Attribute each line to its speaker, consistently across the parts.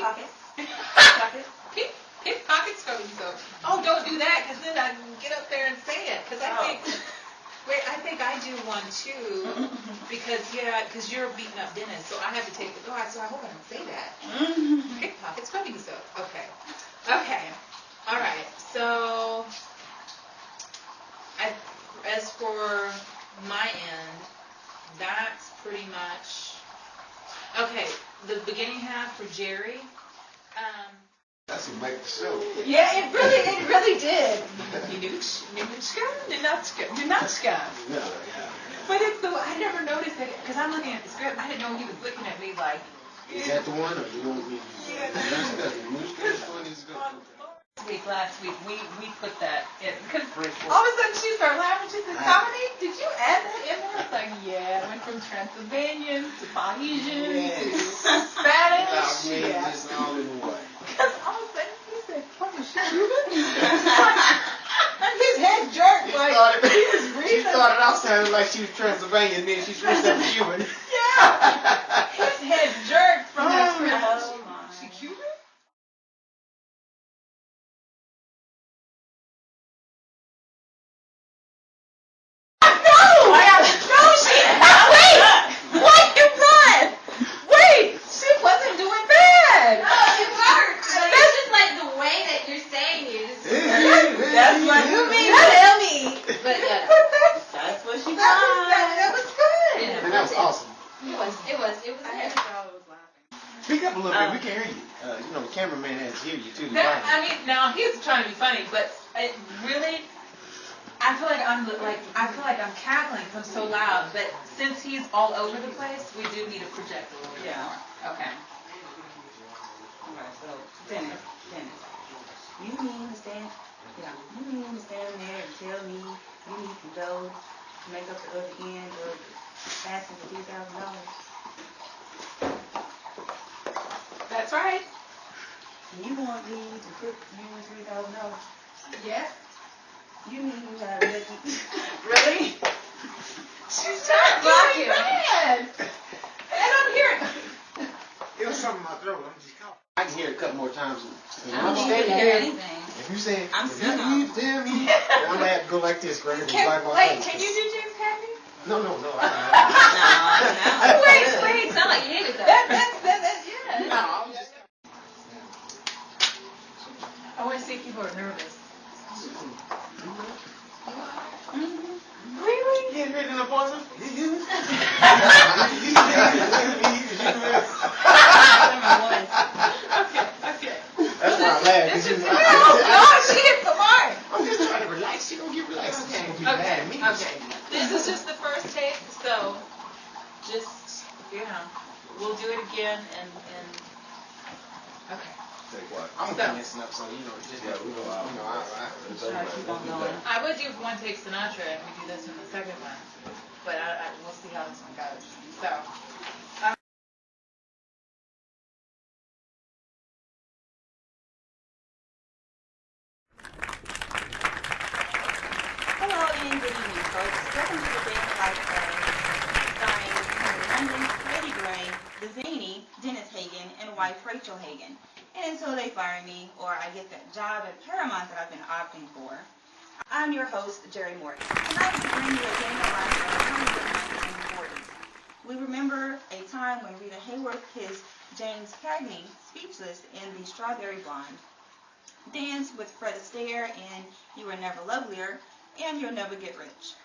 Speaker 1: pickpocket. Pickpocket. Pickpocket scrubbing soap. Oh, don't do that, because then I can get up there and say it. Because I think, wait, I think I do one too. Because you're beating up Dennis, so I have to take the guard. So I hope I don't say that. Pickpocket scrubbing soap. Okay. Okay. All right. So, as for my end, that's pretty much. Okay, the beginning half for Jerry.
Speaker 2: That's what make the show.
Speaker 1: Yeah, it really did. Ninutska. But it's the I never noticed it because I'm looking at the script. I didn't know he was looking at me like.
Speaker 2: Is that the one, or you don't be?
Speaker 1: Last week we put that in because all of a sudden she started laughing. She said, "Comedy? Did you add that in there?" It's like, yeah, it went from Transylvanian to Tahitian to Spanish.
Speaker 2: Yeah, it's all in the way.
Speaker 1: Because all of a sudden he said, "What is she doing?" And his head jerked like he was breathing.
Speaker 2: She started off sounding like she was Transylvanian, then she switched up to Cuban.
Speaker 1: Yeah, his head jerked from that script. She Cuban?
Speaker 2: Speak up a little bit. We can hear you. The cameraman has to hear you too.
Speaker 1: Now he's trying to be funny, but it really, I feel like I'm cackling because I'm so loud. But since he's all over the place, we do need to project a little bit more. Okay.
Speaker 3: Alright, so Dennis, you mean to stand there and tell me you need some dough to make up the other end of asking for $3,000?
Speaker 1: That's right.
Speaker 3: You want me to put you $3,000?
Speaker 1: Yes.
Speaker 3: You mean you have ready?
Speaker 1: Really? She's not getting mad. And I'm here.
Speaker 2: It was something in my throat. I'm just coughing. I can hear it a couple more times.
Speaker 3: I don't need to hear anything.
Speaker 2: If you say,
Speaker 3: I'm
Speaker 2: if
Speaker 3: still
Speaker 2: you need to tell me, I'm gonna have to go like this, right?
Speaker 1: Can you do James Cagney?
Speaker 2: No.
Speaker 3: No.
Speaker 1: Wait.
Speaker 3: Sound like you hate it though.
Speaker 1: Yeah.
Speaker 2: No, I'm just.
Speaker 1: I want to see if people are nervous. Really?
Speaker 2: Getting ready in the poison?
Speaker 1: Okay.
Speaker 2: That's why I laugh.
Speaker 1: She hit the mark.
Speaker 2: I'm just trying to relax. She don't get relaxed. She don't be mad at me.
Speaker 1: Okay. This is just the first take, so just we'll do it again and okay.
Speaker 2: Take what? I'm gonna be messing up, so just we go out.
Speaker 1: I would do one take Sinatra and we do this in the second one, but we'll see how this one goes. So.
Speaker 3: Hello and good evening, folks. Welcome to the Day in the Life starring Henry London, Betty Gray, the zany Dennis Hagen, and wife Rachel Hagen. And until they fire me or I get that job at Paramount that I've been opting for, I'm your host, Jerry Morton. Tonight we bring you a day in the life of Hollywood 1940's. We remember a time when Rita Hayworth kissed James Cagney speechless in The Strawberry Blonde, danced with Fred Astaire in You Were Never Lovelier, and You'll Never Get Rich.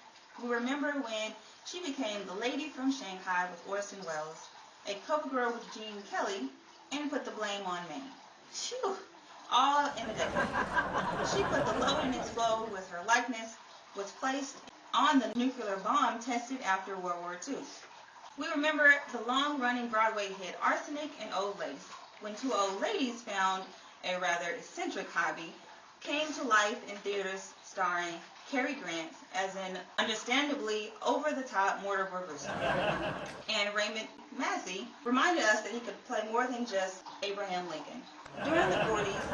Speaker 3: We remember when she became the lady from Shanghai with Orson Welles, a cover girl with Gene Kelly, and put the blame on me. Phew, all in a decade. She put the load in its flow with her likeness, was placed on the nuclear bomb tested after World War II. We remember the long-running Broadway hit Arsenic and Old Lace, when two old ladies found a rather eccentric hobby, came to life in theaters starring Cary Grant as an understandably over-the-top Mortimer Brewster. And Raymond Massey reminded us that he could play more than just Abraham Lincoln. During the 40s,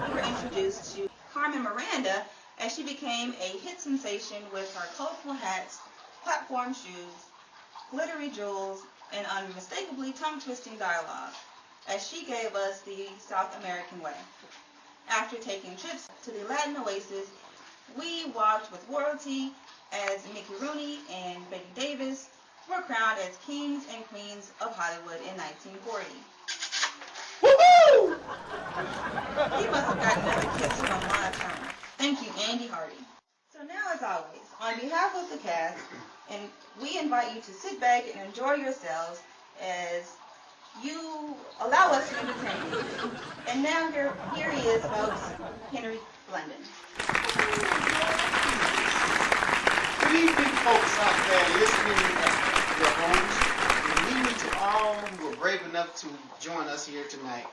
Speaker 3: we were introduced to Carmen Miranda as she became a hit sensation with her colorful hats, platform shoes, glittery jewels, and unmistakably tongue-twisting dialogue. as she gave us the South American way. After taking trips to the Latin oasis, we walked with royalty as Mickey Rooney and Betty Davis were crowned as kings and queens of Hollywood in 1940.
Speaker 2: Woohoo!
Speaker 3: He must have gotten another kiss from Lana Turner. Thank you, Andy Hardy. So now, as always, on behalf of the cast, and we invite you to sit back and enjoy yourselves as you allow us to entertain you. And now here he is, folks, Henry London.
Speaker 2: Good evening, folks out there listening at your homes. Good evening to all who were brave enough to join us here tonight.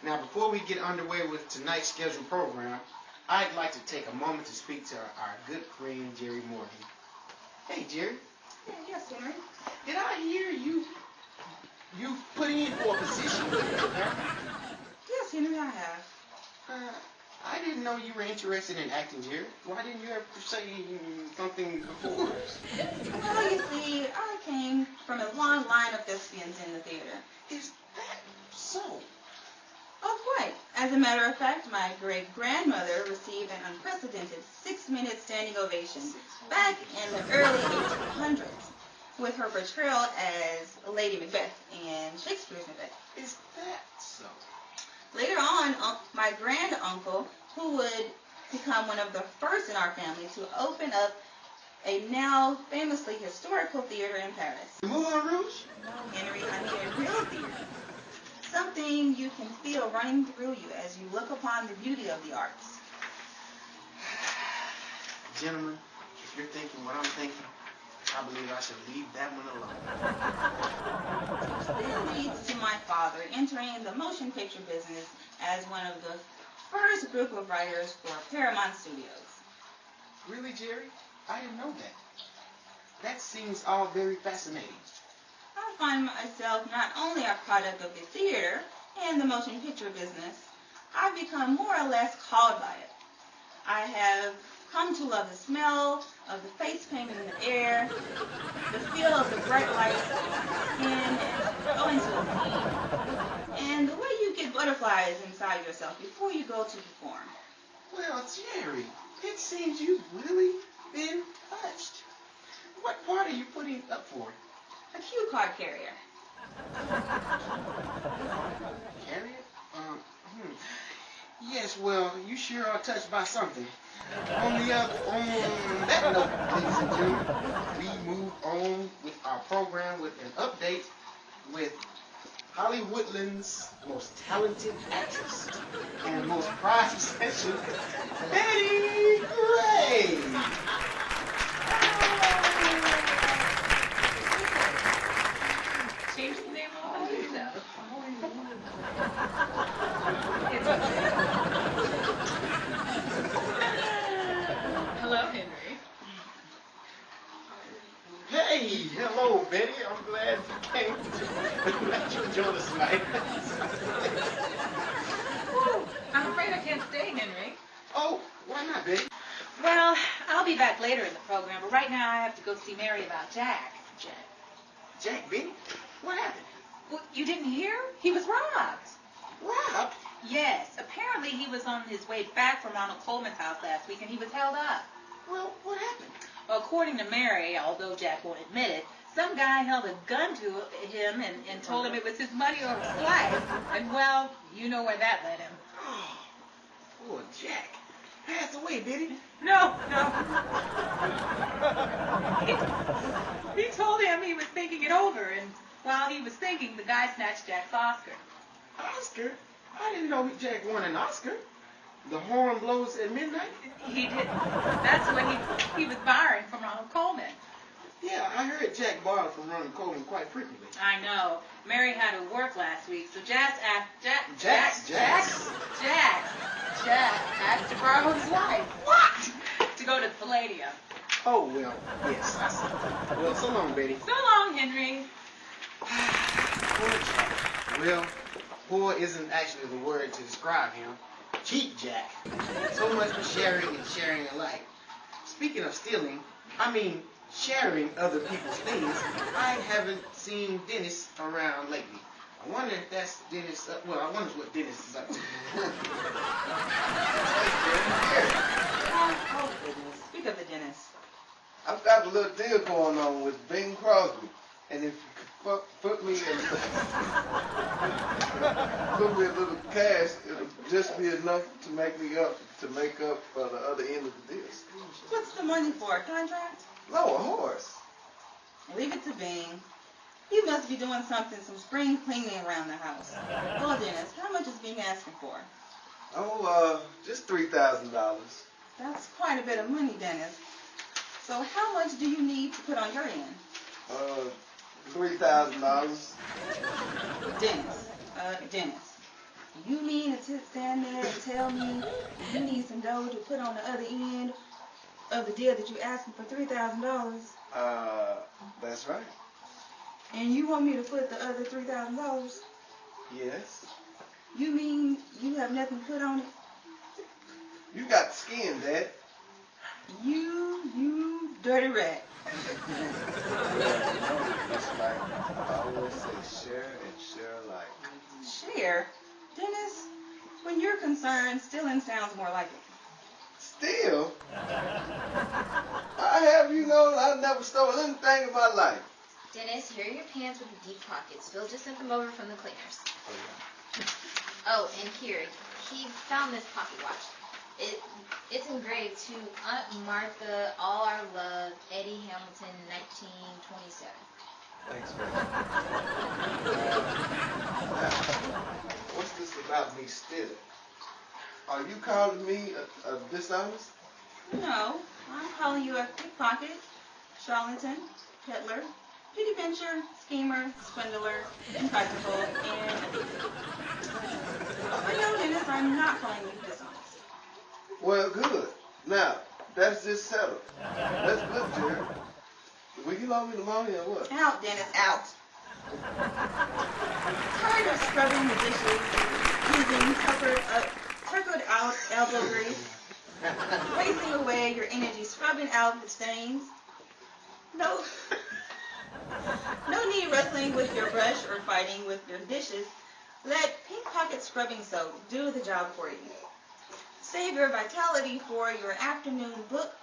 Speaker 2: Now, before we get underway with tonight's scheduled program, I'd like to take a moment to speak to our good friend, Jerry Morgan. Hey, Jerry.
Speaker 3: Yes, Henry.
Speaker 2: Did I hear you put in for a position?
Speaker 3: Yes, Henry, I have.
Speaker 2: I didn't know you were interested in acting, Jerry. Why didn't you ever say something before?
Speaker 3: Well, you see, I came from a long line of thespians in the theater.
Speaker 2: Is that so?
Speaker 3: Oh, quite. As a matter of fact, my great-grandmother received an unprecedented 6-minute standing ovation back in the early 1800s with her portrayal as Lady Macbeth in Shakespeare's Macbeth.
Speaker 2: Is that so?
Speaker 3: Later on, my grand-uncle, who would become one of the first in our family to open up a now famously historical theater in Paris.
Speaker 2: Moulin Rouge?
Speaker 3: No, Henry, I mean a real theater. Something you can feel running through you as you look upon the beauty of the arts.
Speaker 2: Gentlemen, if you're thinking what I'm thinking, I believe I should leave that one alone.
Speaker 3: This leads to my father entering the motion picture business as one of the first group of writers for Paramount Studios.
Speaker 2: Really, Jerry? I didn't know that. That seems all very fascinating.
Speaker 3: I find myself not only a product of the theater and the motion picture business, I've become more or less called by it. I have come to love the smell of the face paint in the air, the feel of the bright lights on the skin going to a scene, and the way you get butterflies inside yourself before you go to perform.
Speaker 2: Well, Jerry, it seems you've really been touched. What part are you putting up for?
Speaker 3: A cue card carrier.
Speaker 2: Carrier? Yes, well, you sure are touched by something. On that note, ladies and gentlemen, we move on with our program with an update with Hollywoodland's most talented actress and most prized possession, Betty Gray.
Speaker 1: Change the name of the video. Hello, Henry.
Speaker 2: Hey, hello, Betty. I'm glad you came to join us tonight.
Speaker 1: I'm afraid I can't stay, Henry.
Speaker 2: Oh, why not, Betty?
Speaker 1: Well, I'll be back later in the program, but right now I have to go see Mary about Jack.
Speaker 2: Jack, Betty? What happened?
Speaker 1: Well, you didn't hear? He was robbed.
Speaker 2: Robbed?
Speaker 1: Yes, apparently he was on his way back from Ronald Coleman's house last week and he was held up.
Speaker 2: Well, what happened?
Speaker 1: Well, according to Mary, although Jack won't admit it, some guy held a gun to him and told him it was his money or his life. And, well, you know where that led him.
Speaker 2: Oh, poor Jack. Passed away, did he?
Speaker 1: No. He told him he was thinking it over, and while he was thinking, the guy snatched Jack's Oscar.
Speaker 2: Oscar? I didn't know Jack won an Oscar. The horn blows at midnight?
Speaker 1: He did. That's what he was borrowing from Ronald Coleman.
Speaker 2: Yeah, I heard Jack borrowed from Ronald Coleman quite frequently.
Speaker 1: I know. Mary had to work last week, so Jack asked to borrow his wife. What? To go to the Palladium.
Speaker 2: Oh, well, yes, I see. Well, so long, Betty.
Speaker 1: So long, Henry.
Speaker 2: Poor Jack. Well, poor isn't actually the word to describe him. Cheap Jack. So much for sharing and sharing alike. Speaking of stealing, sharing other people's things, I haven't seen Dennis around lately. I wonder if that's Dennis. Well, I wonder what Dennis is up to.
Speaker 3: Oh, goodness. Speak of the dentist.
Speaker 4: I've got a little deal going on with Bing Crosby, and if you could put me a little cash, it'll just be enough to make up for the other end of the deal.
Speaker 3: What's the money for? A contract?
Speaker 4: No, a horse.
Speaker 3: Leave it to Bing. He must be doing some spring cleaning around the house. Well, Dennis, how much is Bing asking for?
Speaker 4: Oh, just $3,000.
Speaker 3: That's quite a bit of money, Dennis. So how much do you need to put on your end?
Speaker 4: $3,000.
Speaker 3: Dennis, you mean to stand there and tell me you need some dough to put on the other end of the deal that you asking for $3,000?
Speaker 4: That's right.
Speaker 3: And you want me to put the other $3,000?
Speaker 4: Yes.
Speaker 3: You mean you have nothing to put on it?
Speaker 4: You got the skin, Dad.
Speaker 3: You dirty rat.
Speaker 4: It's like I always say, share and share alike.
Speaker 3: Share? Dennis, when you're concerned, stealing sounds more like it.
Speaker 4: Still, I have I never stole anything in my life.
Speaker 5: Dennis, here are your pants with the deep pockets. Phil just sent them over from the cleaners. Oh, and here, he found this pocket watch. It's engraved to Aunt Martha, all our love, Eddie Hamilton, 1927.
Speaker 4: Thanks, man. What's this about me stealing? Are you calling me a dishonest?
Speaker 3: No, I'm calling you a pickpocket, charlatan, peddler, petty pincher, schemer, swindler, impractical, and a thief. But no, Dennis, I'm not calling you dishonest.
Speaker 4: Well, good. Now, that's just settled. Let's look, Jerry. Will you loan me the money or what?
Speaker 3: Out, Dennis, out. Tired of scrubbing the dishes, using tuckered out elbow grease, wasting away your energy scrubbing out the stains? No need wrestling with your brush or fighting with your dishes. Let Pink Pocket Scrubbing Soap do the job for you. Save your vitality for your afternoon book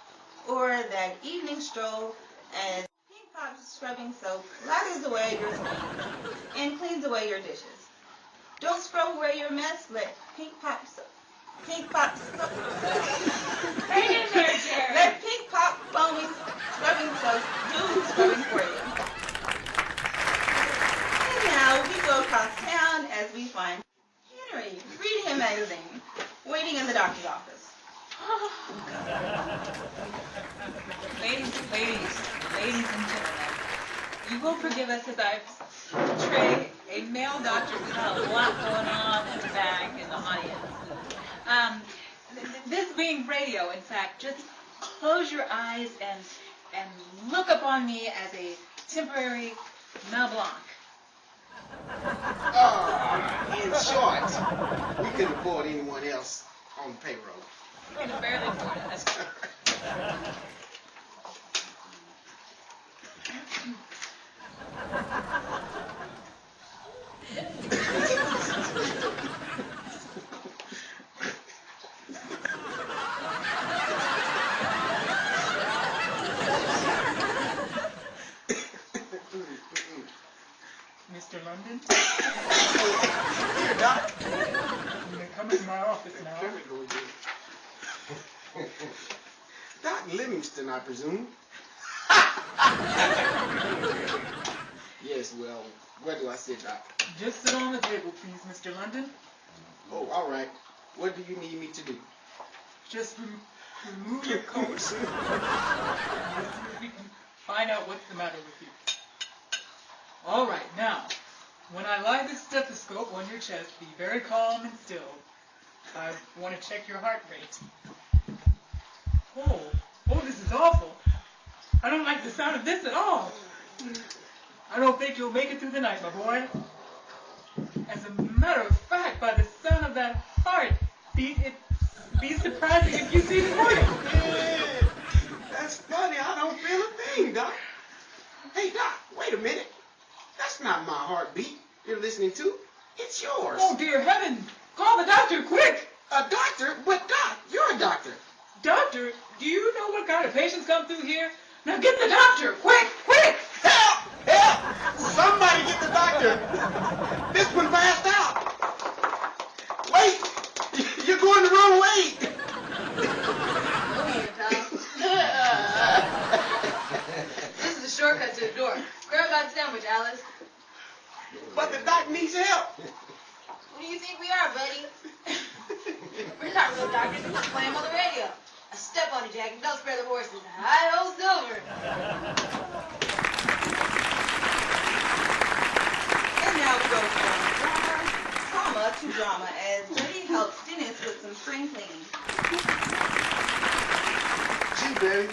Speaker 3: or that evening stroll as Pink Pocket Scrubbing Soap lathers away your stains and cleans away your dishes. Don't scrub away your mess. Let Pink Pop Soap.
Speaker 5: Hang in there, Jerry.
Speaker 3: Let Pink Pop Foamy Scrubbing Soap do the scrubbing for you. And now we go across town as we find Henry reading a magazine, waiting in the doctor's office.
Speaker 1: Ladies and gentlemen, you will forgive us as I portray a male doctor who's got a lot going on in the back in the audience. This being radio, in fact, just close your eyes and look upon me as a temporary Mel Blanc.
Speaker 2: In short, we couldn't afford anyone else on the payroll.
Speaker 1: You can barely afford it.
Speaker 6: Mr. London,
Speaker 2: Here, Doc.
Speaker 6: you may come into my office now.
Speaker 2: Doc Livingston, I presume. Yes, well, where do I sit, Doc?
Speaker 6: Just sit on the table, please, Mr. London.
Speaker 2: Oh, all right. What do you need me to do?
Speaker 6: Just remove your coat. Let's see if we can find out what's the matter with you. All right, now, when I lie this stethoscope on your chest, be very calm and still. I want to check your heart rate. Oh, this is awful. I don't like the sound of this at all. I don't think you'll make it through the night, my boy. As a matter of fact, by the sound of that heart beat, it'd be surprising if you see the morning.
Speaker 2: Yeah, that's funny. I don't feel a thing, Doc. Hey, Doc, wait a minute. That's not my heartbeat. You're listening to, it's yours.
Speaker 6: Oh, dear heaven! Call the doctor, quick!
Speaker 2: A doctor? But Doc, you're a doctor.
Speaker 6: Doctor, do you know what kind of patients come through here? Now get the doctor, quick, quick!
Speaker 2: Help! Help! Somebody get the doctor. This one passed out. Wait! You're going the wrong way.
Speaker 5: Okay, pal. This is a shortcut to the door. Grab that sandwich, Alice.
Speaker 2: But the doc needs help.
Speaker 5: Who do you think we are, buddy? We're not real doctors. We just play them on the radio. I step on it, Jack, and don't spare the horses. Hi-ho, Silver.
Speaker 3: And now we go from trauma to drama as Betty helps Dennis with some spring cleaning.
Speaker 4: Gee, Betty,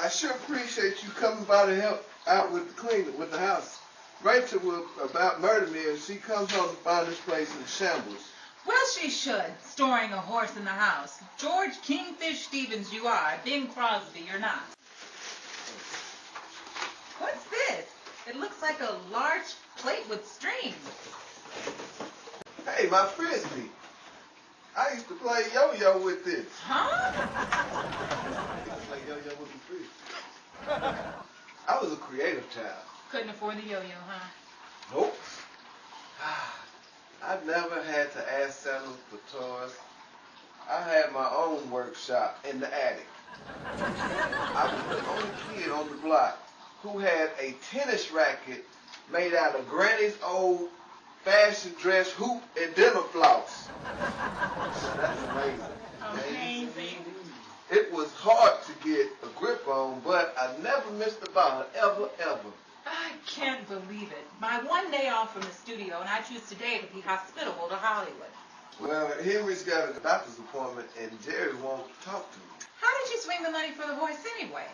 Speaker 4: I sure appreciate you coming by to help out with the cleaning, with the house. Rachel will about murder me if she comes home to find this place in shambles.
Speaker 1: Well, she should, storing a horse in the house. George Kingfish Stevens you are, Bing Crosby you're not. What's this? It looks like a large plate with strings.
Speaker 4: Hey, my frisbee. I used to play yo-yo with this.
Speaker 1: Huh?
Speaker 4: I used to play yo-yo with the frisbee. I was a creative child.
Speaker 1: Couldn't afford the yo-yo, huh?
Speaker 4: Nope. I never had to ask Santa for toys. I had my own workshop in the attic. I was the only kid on the block who had a tennis racket made out of Granny's old fashion dress hoop and dinner floss. That's amazing.
Speaker 1: Amazing.
Speaker 4: It was hard to get a grip on, but I never missed a ball, ever, ever.
Speaker 1: I can't believe it. My one day off from the studio, and I choose today to be hospitable to Hollywood.
Speaker 4: Well, Henry's got a doctor's appointment, and Jerry won't talk to me.
Speaker 1: How did you swing the money for the voice anyway?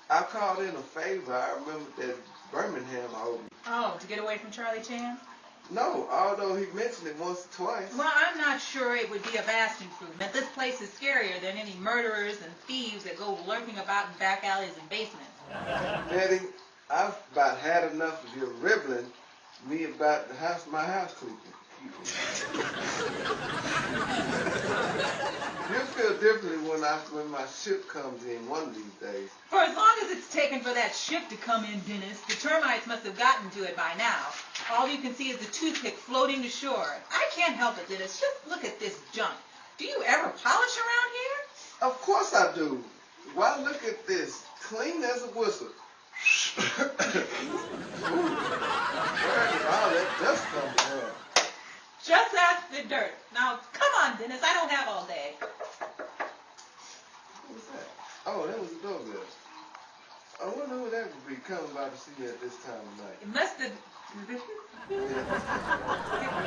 Speaker 4: I called in a favor. I remember that Birmingham owed me.
Speaker 1: Oh, to get away from Charlie Chan?
Speaker 4: No, although he mentioned it once or twice.
Speaker 1: Well, I'm not sure it would be a vast improvement. This place is scarier than any murderers and thieves that go lurking about in back alleys and basements.
Speaker 4: Betty, I've about had enough of your ribbling me about my house cleaning. You'll feel differently when my ship comes in one of these days.
Speaker 1: For as long as it's taken for that ship to come in, Dennis, the termites must have gotten to it by now. All you can see is the toothpick floating to shore. I can't help it, Dennis. Just look at this junk. Do you ever polish around here?
Speaker 4: Of course I do. Why, look at this. Clean as a whistle. Where did all that dust come from?
Speaker 1: Just ask the dirt. Now, come on, Dennis. I don't have all day.
Speaker 4: What was that? Oh, that was the doorbell. I wonder who that would be coming by to see you at this time of night.
Speaker 1: It must have...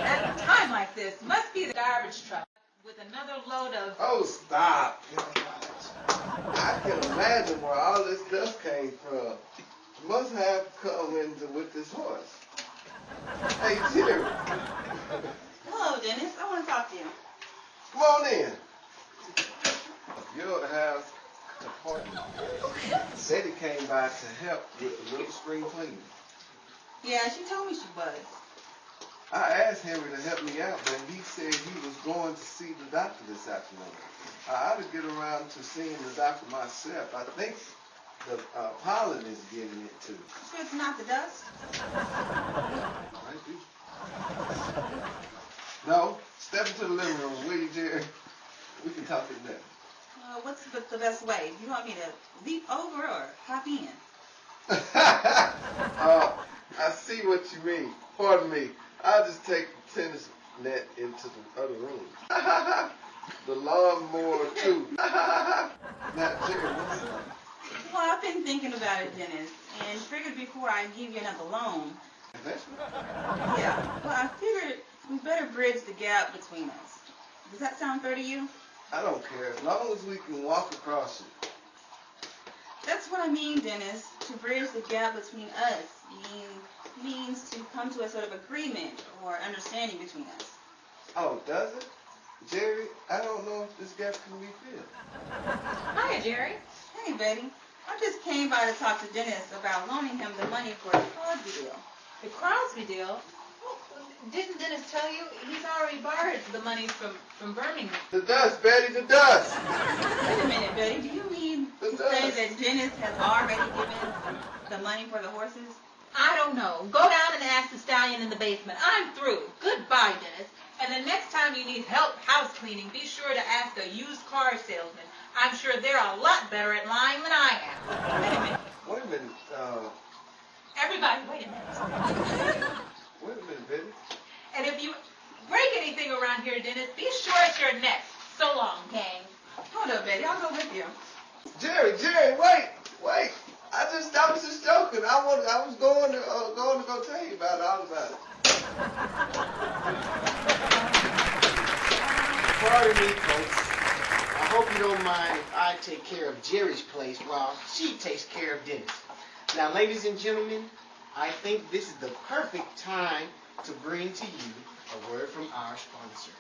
Speaker 1: At a time like this, must be the garbage truck with another load of...
Speaker 4: Oh, stop. I can imagine where all this dust came from. It must have come with this horse. Hey, Jerry.
Speaker 3: Hello, Dennis. I want to talk to you.
Speaker 4: Come on in. Your house appointment. Said he came by to help with a little spring cleaning.
Speaker 3: Yeah, she told me she was.
Speaker 4: I asked Henry to help me out, but he said he was going to see the doctor this afternoon. I ought to get around to seeing the doctor myself. I think the pollen is getting it too.
Speaker 3: Sure it's not the dust?
Speaker 4: Might be. No, step into the living room, will you, Jerry? We can talk in there.
Speaker 3: What's the best way? You want me to leap over or hop in?
Speaker 4: I see what you mean. Pardon me. I'll just take the tennis net into the other room. The lawnmower too. Now, Jerry, what's up?
Speaker 3: Well, I've been thinking about it, Dennis, and figured before I give you another loan.
Speaker 4: Investment?
Speaker 3: Yeah. Well, I figured we better bridge the gap between us. Does that sound fair to you?
Speaker 4: I don't care, as long as we can walk across it.
Speaker 3: That's what I mean, Dennis. To bridge the gap between us means to come to a sort of agreement or understanding between us.
Speaker 4: Oh, does it? Jerry, I don't know if this gap can be filled.
Speaker 1: Hiya, Jerry.
Speaker 3: Hey, Betty. I just came by to talk to Dennis about loaning him the money for the Crosby deal.
Speaker 1: The Crosby deal? Didn't Dennis tell you? He's already borrowed the money from Birmingham.
Speaker 4: The dust, Betty, the dust.
Speaker 3: Wait a minute, Betty. Do you mean to say that Dennis has already given the money for the horses?
Speaker 1: I don't know. Go down and ask the stallion in the basement. I'm through. Goodbye, Dennis. And the next time you need help house cleaning, be sure to ask a used car salesman. I'm sure they're a lot better at lying than I am.
Speaker 4: Wait a minute,
Speaker 1: Everybody, wait a minute.
Speaker 4: wait a minute, Betty.
Speaker 1: And if you break anything around here, Dennis, be sure it's your next. So long, gang.
Speaker 3: Hold up, Betty. I'll go with you.
Speaker 4: Jerry, wait. I was just joking. I was going to go tell you all about it.
Speaker 2: Pardon me, folks. I hope you don't mind if I take care of Jerry's place while she takes care of Dennis. Now, ladies and gentlemen, I think this is the perfect time to bring to you a word from our sponsor.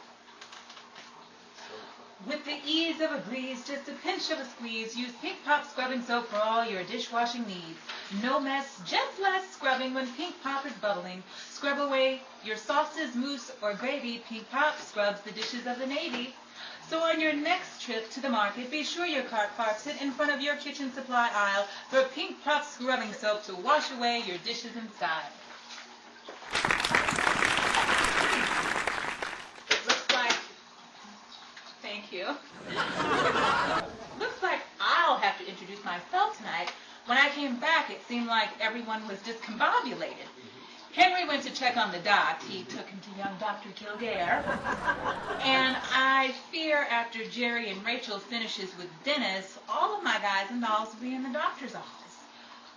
Speaker 1: With the ease of a breeze, just a pinch of a squeeze, use Pink Pop scrubbing soap for all your dishwashing needs. No mess, just less scrubbing when Pink Pop is bubbling. Scrub away your sauces, mousse, or gravy. Pink Pop scrubs the dishes of the Navy. So on your next trip to the market, be sure your cart parks it in front of your kitchen supply aisle for Pink Pop scrubbing soap to wash away your dishes in style. Thank you. Looks like I'll have to introduce myself tonight. When I came back, it seemed like everyone was discombobulated. Henry went to check on the doc. He took him to young Dr. Kildare. And I fear after Jerry and Rachel finishes with Dennis, all of my guys and dolls will be in the doctor's office.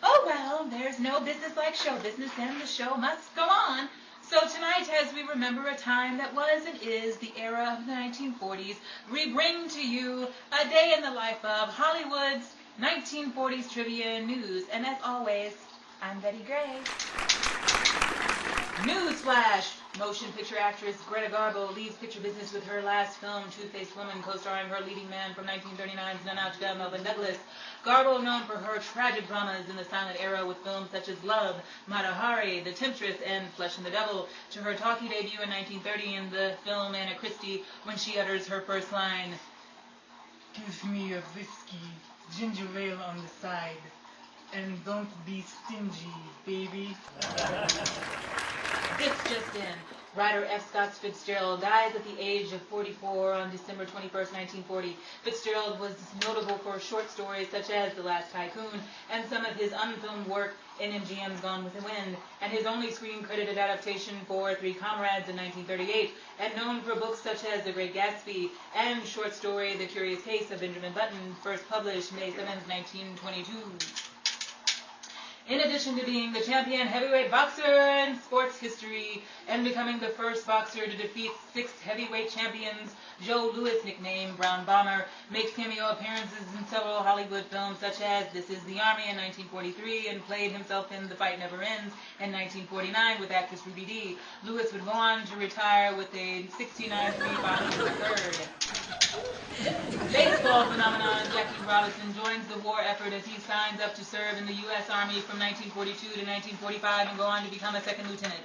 Speaker 1: Oh well, there's no business like show business, and the show must go on. So tonight, as we remember a time that was and is the era of the 1940s, we bring to you a day in the life of Hollywood's 1940s trivia and news. And as always, I'm Betty Gray. Newsflash! Motion picture actress Greta Garbo leaves picture business with her last film, Two-Faced Woman, co-starring her leading man from 1939's Nanachka, Melvin Douglas. Garbo, known for her tragic dramas in the silent era with films such as Love, Mata Hari, The Temptress, and Flesh and the Devil, to her talkie debut in 1930 in the film Anna Christie, when she utters her first line, "Give me a whiskey, ginger ale on the side, and don't be stingy, baby." This just in. Writer F. Scott Fitzgerald dies at the age of 44 on December 21st, 1940. Fitzgerald was notable for short stories such as The Last Tycoon and some of his unfilmed work in MGM's Gone with the Wind, and his only screen-credited adaptation for Three Comrades in 1938, and known for books such as The Great Gatsby and short story The Curious Case of Benjamin Button, first published May 7, 1922. In addition to being the champion heavyweight boxer in sports history and becoming the first boxer to defeat 6 heavyweight champions, Joe Louis, nicknamed Brown Bomber, makes cameo appearances in several Hollywood films such as This Is the Army in 1943 and played himself in The Fight Never Ends in 1949 with actress Ruby Dee. Louis would go on to retire with a 69-3 bottom record. Baseball phenomenon Jackie Robinson joins the war effort as he signs up to serve in the U.S. Army from 1942 to 1945 and go on to become a second lieutenant.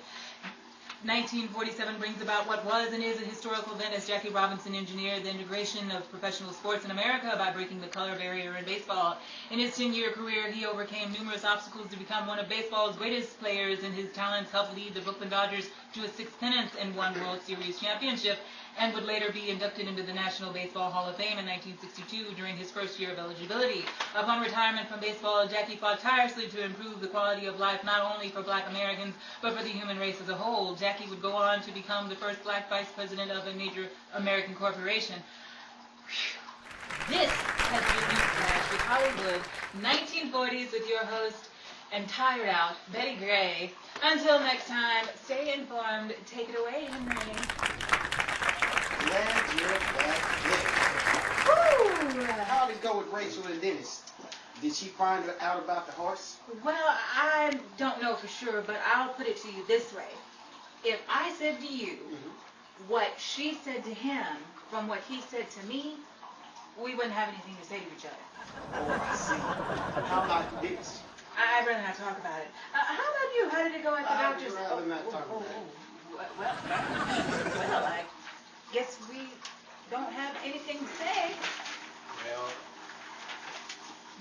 Speaker 1: 1947 brings about what was and is a historical event as Jackie Robinson engineered the integration of professional sports in America by breaking the color barrier in baseball. In his 10-year career, he overcame numerous obstacles to become one of baseball's greatest players, and his talents helped lead the Brooklyn Dodgers to a 6th pennant and 1 World Series championship, and would later be inducted into the National Baseball Hall of Fame in 1962 during his first year of eligibility. Upon retirement from baseball, Jackie fought tirelessly to improve the quality of life not only for Black Americans, but for the human race as a whole. Jackie would go on to become the first Black vice president of a major American corporation. This has been Newsflash with Hollywood 1940s with your host and tired out, Betty Gray. Until next time, stay informed. Take it away, Henry.
Speaker 2: Glad you're back yet.
Speaker 1: Woo!
Speaker 2: How did it go with Rachel and Dennis? Did she find out about the horse?
Speaker 1: Well, I don't know for sure, but I'll put it to you this way. If I said to you what she said to him from what he said to me, we wouldn't have anything to say to each other.
Speaker 2: Oh, I see. How about Dennis?
Speaker 1: I'd rather not talk about it. How about you? How did it go at the doctor's?
Speaker 2: I'd rather not talk about it.
Speaker 1: Well, I guess we don't have anything to say.
Speaker 4: Well,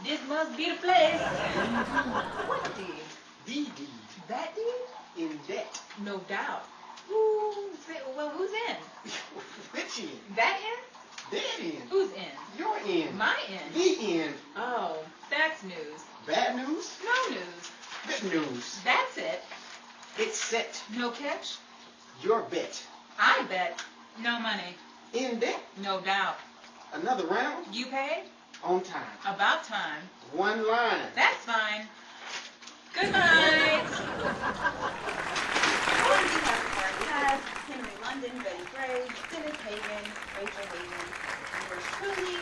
Speaker 1: This must be the place. What deed?
Speaker 2: The deed.
Speaker 1: That deed?
Speaker 2: In debt.
Speaker 1: No doubt. Well, who's in?
Speaker 2: Which end?
Speaker 1: That in?
Speaker 2: That end.
Speaker 1: Who's in?
Speaker 2: Your end.
Speaker 1: My in.
Speaker 2: The end.
Speaker 1: Oh, that's news.
Speaker 2: Bad news?
Speaker 1: No news.
Speaker 2: Good news.
Speaker 1: That's it.
Speaker 2: It's set.
Speaker 1: No catch?
Speaker 2: Your bet.
Speaker 1: I bet. No money.
Speaker 2: In debt.
Speaker 1: No doubt.
Speaker 2: Another round.
Speaker 1: You pay?
Speaker 2: On time.
Speaker 1: About time.
Speaker 2: One line.
Speaker 1: That's fine. Good night.
Speaker 3: On behalf of our cast, Henry London, Betty Gray, Dennis Hagen, Rachel Hagen, and yours truly,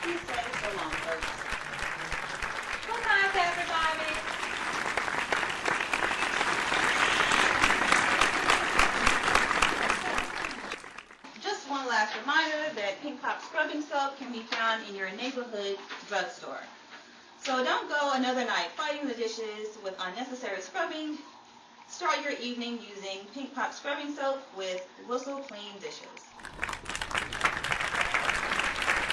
Speaker 3: we say so long, folks.
Speaker 1: Good night, everybody.
Speaker 3: Just one last reminder that Pink Pop Scrubbing Soap can be found in your neighborhood drugstore. So don't go another night fighting the dishes with unnecessary scrubbing. Start your evening using Pink Pop Scrubbing Soap with Whistle Clean Dishes.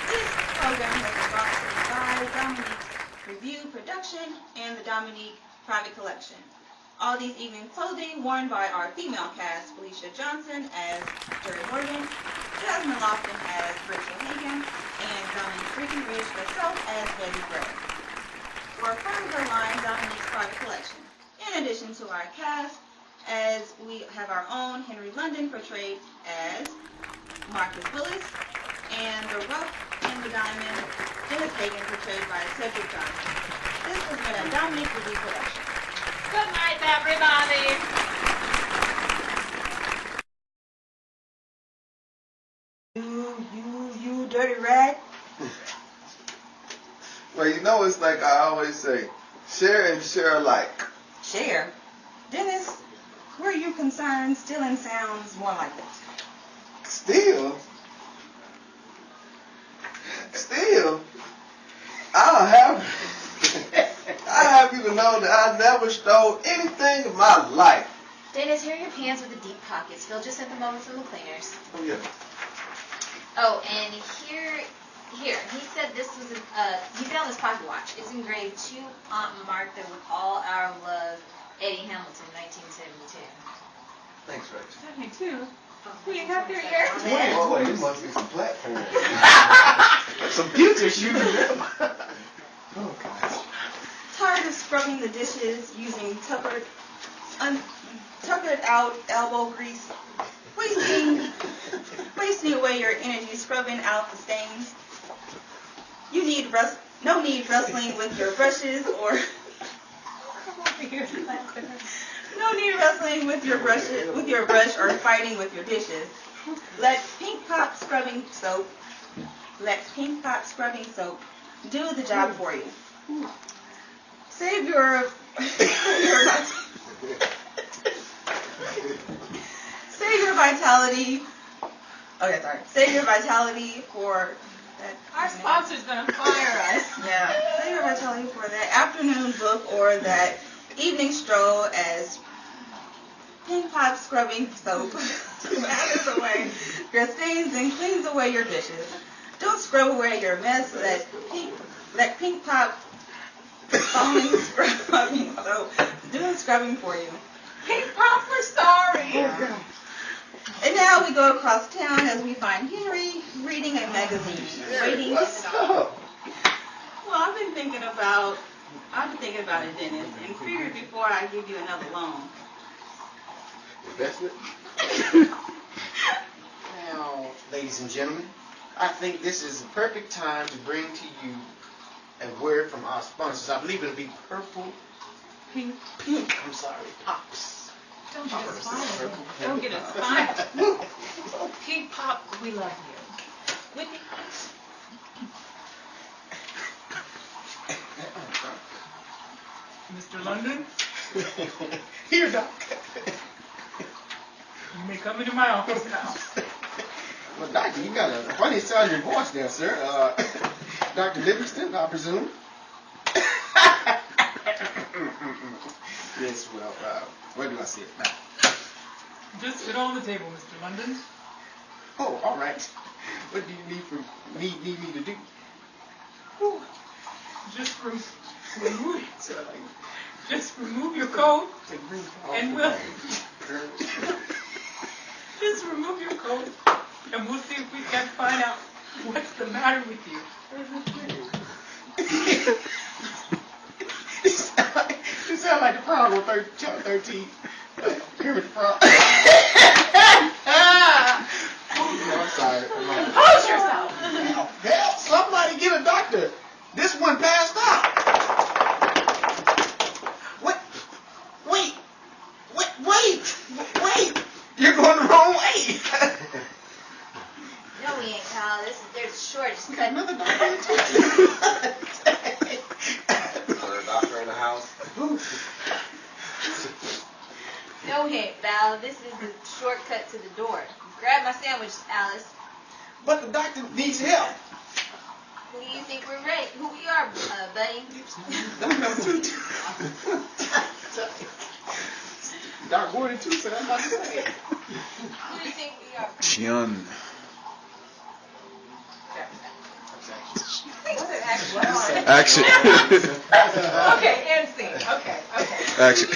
Speaker 3: This program has been brought to you by Dominique's Review Production and the Dominique Private Collection. All these evening clothing worn by our female cast, Felicia Johnson as Jerry Morgan, Jasmine Lofton as Rachel Hagen, and Dominique Breckenridge herself as Betty Gray. For further line, Dominique's Private Collection. In addition to our cast, as we have our own Henry London portrayed as Marcus Willis, and the Rough and the Diamond, Dennis Hagen portrayed by Cedric Johnson. This has been a Dominique Review production.
Speaker 1: Good night, everybody.
Speaker 3: You dirty rat.
Speaker 4: well, you know, it's like I always say, share and share alike.
Speaker 3: Share. Dennis, where you concerned, stealing sounds more like it.
Speaker 4: Still, I have you to know that I never stole anything in my life.
Speaker 5: Dennis, here are your pants with the deep pockets. Phil just sent them over from the cleaners.
Speaker 4: Oh, yeah.
Speaker 5: Oh, and here, he said this was, he found this pocket watch. It's engraved to Aunt Martha with all our love, Eddie Hamilton, 1972.
Speaker 4: Thanks, Rachel.
Speaker 1: 72. Who you got there yet?
Speaker 4: Oh, it must be some platform. Some future shoes. Oh, gosh.
Speaker 3: Tired of scrubbing the dishes using tuckered out elbow grease, wasting away your energy scrubbing out the stains? You need no need wrestling with your brushes or no need wrestling with your brush or fighting with your dishes. Let Pink Pop Scrubbing Soap do the job for you. Save your vitality. Okay, sorry. Save your vitality for that.
Speaker 1: Our sponsor's gonna fire us.
Speaker 3: Yeah. Save your vitality for that afternoon book or that evening stroll as Pink Pop Scrubbing Soap smatters away your stains and cleans away your dishes. Don't scrub away your mess. Let Pink Pop Foaming Scrubbing Soap do the scrubbing for you.
Speaker 1: Pink Pop, we're sorry.
Speaker 3: Yeah. And now we go across town as we find Henry reading a magazine. Waiting.
Speaker 4: What's up?
Speaker 3: Well, I've been thinking about it, Dennis, and figured before I give you another loan.
Speaker 4: Investment?
Speaker 2: Now, ladies and gentlemen, I think this is the perfect time to bring to you a word from our sponsors. I believe it'll be pink, I'm sorry, Pops.
Speaker 1: Don't get us
Speaker 2: Poppers.
Speaker 1: fired. Don't get us fired. Pink Pop, we love you. Whitney?
Speaker 6: Mr. London,
Speaker 2: Here, Doc.
Speaker 6: you may come into my office now.
Speaker 2: Well, Doctor, you got a funny sound in your voice there, sir. Dr. Livingston, I presume? Yes, well, where do I see it now?
Speaker 6: Just sit on the table, Mr. London.
Speaker 2: Oh, all right. What do you need me to do?
Speaker 6: Just remove just remove your coat and we'll just remove your coat and we'll see if we can find out what's the matter with you.
Speaker 2: You sound like the frog on chapter 13. Kermit the Frog. I'm sorry.
Speaker 1: Hold yourself.
Speaker 2: Help! Somebody get a doctor. This one passed out. Wait! You're going the wrong way.
Speaker 5: No, we ain't, pal. There's a short. Just cut.
Speaker 2: Another doctor in
Speaker 4: Is there a doctor in the house?
Speaker 5: No, we ain't, pal. This is the shortcut to the door. Grab my sandwich, Alice.
Speaker 2: But the doctor needs help.
Speaker 5: Who do you think we're ready? Who we are, buddy?
Speaker 2: Doc Gordon too, so I'm about to say.
Speaker 5: Who do you think we are?
Speaker 7: Chun.
Speaker 1: Action.
Speaker 7: Action.
Speaker 1: Okay, end scene. Okay.
Speaker 7: Action.